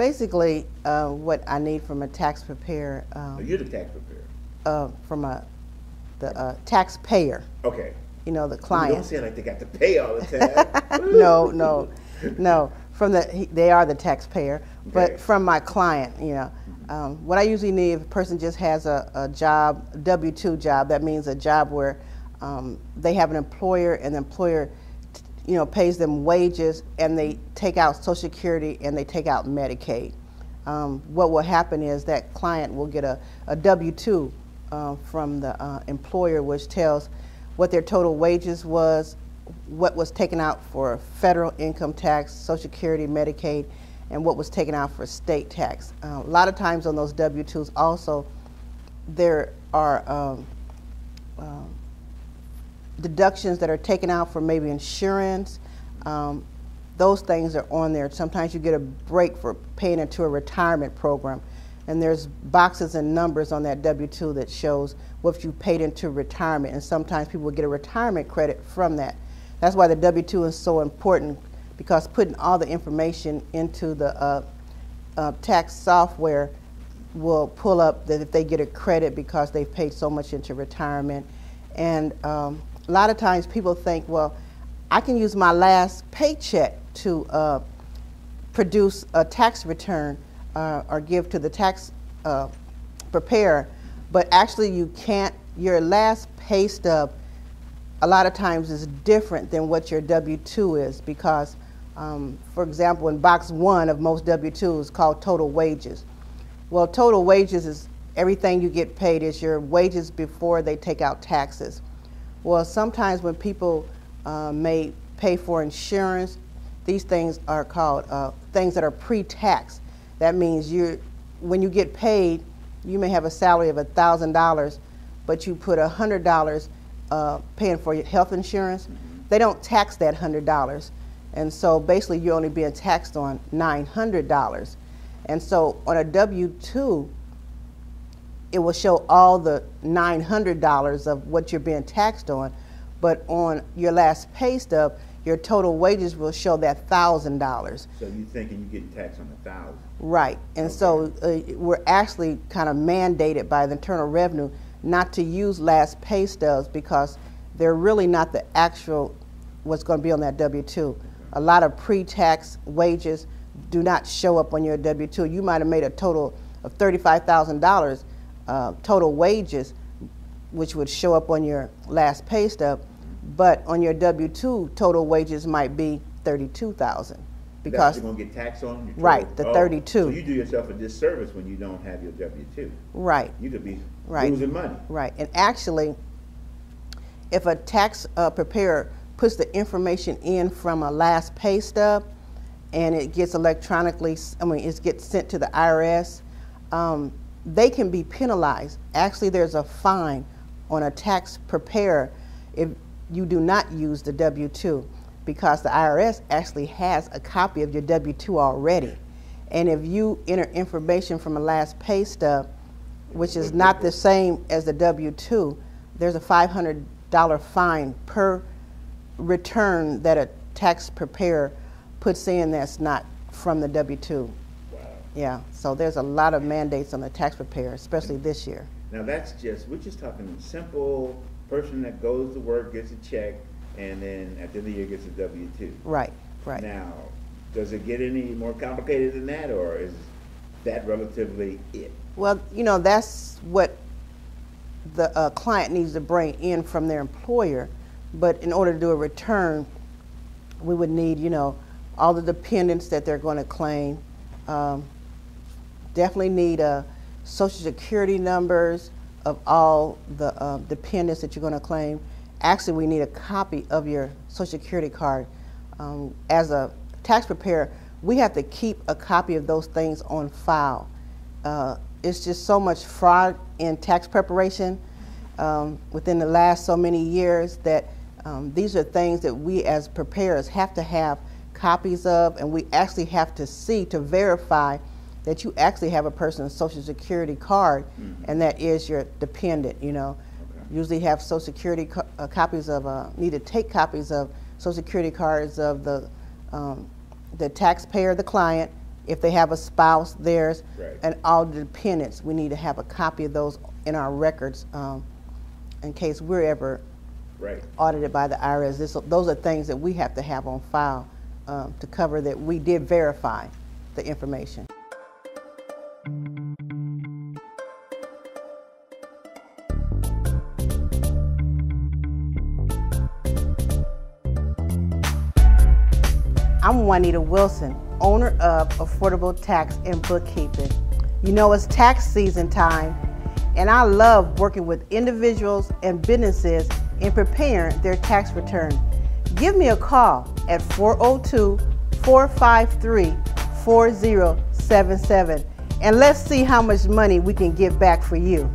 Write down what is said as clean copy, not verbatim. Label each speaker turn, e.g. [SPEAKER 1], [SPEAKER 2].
[SPEAKER 1] Basically, what I need from a tax preparer.
[SPEAKER 2] You're the tax preparer.
[SPEAKER 1] From the taxpayer.
[SPEAKER 2] Okay.
[SPEAKER 1] You know, the client.
[SPEAKER 2] You don't sound like they got to pay all the time.
[SPEAKER 1] No. They are the taxpayer,
[SPEAKER 2] Okay.
[SPEAKER 1] but from my client, you know, what I usually need if a person just has a job, a W-2 job. That means a job where they have an employer, and the employer, you know, pays them wages, and they take out Social Security and they take out Medicaid. What will happen is that client will get a W-2 from the employer, which tells what their total wages was, what was taken out for federal income tax, Social Security, Medicaid, and what was taken out for state tax. A lot of times on those W-2s also, there are deductions that are taken out for maybe insurance. Those things are on there. Sometimes you get a break for paying into a retirement program, and there's boxes and numbers on that W-2 that shows what you paid into retirement, and sometimes people will get a retirement credit from that. That's why the W-2 is so important, because putting all the information into the tax software will pull up that if they get a credit because they've paid so much into retirement. And a lot of times people think, well, I can use my last paycheck to produce a tax return or give to the tax preparer, but actually you can't. Your last pay stub a lot of times is different than what your W-2 is, because for example, in box 1 of most W-2s is called total wages. Well, total wages is everything you get paid is your wages before they take out taxes. Well, sometimes when people may pay for insurance, these things are called things that are pre-tax. That means when you get paid, you may have a salary of $1,000, but you put $100 paying for your health insurance. They don't tax that $100, and so basically you're only being taxed on $900. And so on a W-2, it will show all the $900 of what you're being taxed on, but on your last pay stub, your total wages will show that $1,000.
[SPEAKER 2] So you're thinking you're getting taxed on $1,000? Right.
[SPEAKER 1] And okay. So we're actually kind of mandated by the Internal Revenue not to use last pay stubs, because they're really not the actual what's going to be on that W-2. Okay. A lot of pre-tax wages do not show up on your W-2. You might have made a total of $35,000 total wages, which would show up on your last pay stub, but on your W-2, total wages might be $32,000.
[SPEAKER 2] Because you're going to get taxed on?
[SPEAKER 1] Right, the 32.
[SPEAKER 2] So you do yourself a disservice when you don't have your W-2.
[SPEAKER 1] Right.
[SPEAKER 2] You could be losing money.
[SPEAKER 1] Right, and actually, if a tax preparer puts the information in from a last pay stub, and it gets electronically, it gets sent to the IRS, they can be penalized. Actually, there's a fine on a tax preparer if you do not use the W-2, because the IRS actually has a copy of your W-2 already. And if you enter information from a last pay stub, which is not the same as the W-2, there's a $500 fine per return that a tax preparer puts in that's not from the W-2.
[SPEAKER 2] Wow.
[SPEAKER 1] Yeah, so there's a lot of mandates on the tax preparer, especially this year.
[SPEAKER 2] Now we're just talking simple person that goes to work, gets a check, and then at the end of the year gets a W-2.
[SPEAKER 1] Right, right.
[SPEAKER 2] Now, does it get any more complicated than that, or is that relatively it?
[SPEAKER 1] Well, you know, that's what the client needs to bring in from their employer, but in order to do a return, we would need, you know, all the dependents that they're going to claim. Definitely need Social Security numbers of all the dependents that you're going to claim. Actually, we need a copy of your Social Security card. As a tax preparer, we have to keep a copy of those things on file. It's just so much fraud in tax preparation within the last so many years that these are things that we as preparers have to have copies of, and we actually have to see to verify that you actually have a person's Social Security card, and that is your dependent, you know. Okay. Usually have Social Security copies of, need to take copies of Social Security cards of the taxpayer, the client, If they have a spouse, theirs,
[SPEAKER 2] Right.
[SPEAKER 1] and all the dependents, we need to have a copy of those in our records in case we're ever
[SPEAKER 2] Right.
[SPEAKER 1] audited by the IRS. Those are things that we have to have on file to cover that we did verify the information. I'm Juanita Wilson, owner of Affordable Tax and Bookkeeping. You know, it's tax season time, and I love working with individuals and businesses in preparing their tax return. Give me a call at 402-453-4077, and let's see how much money we can get back for you.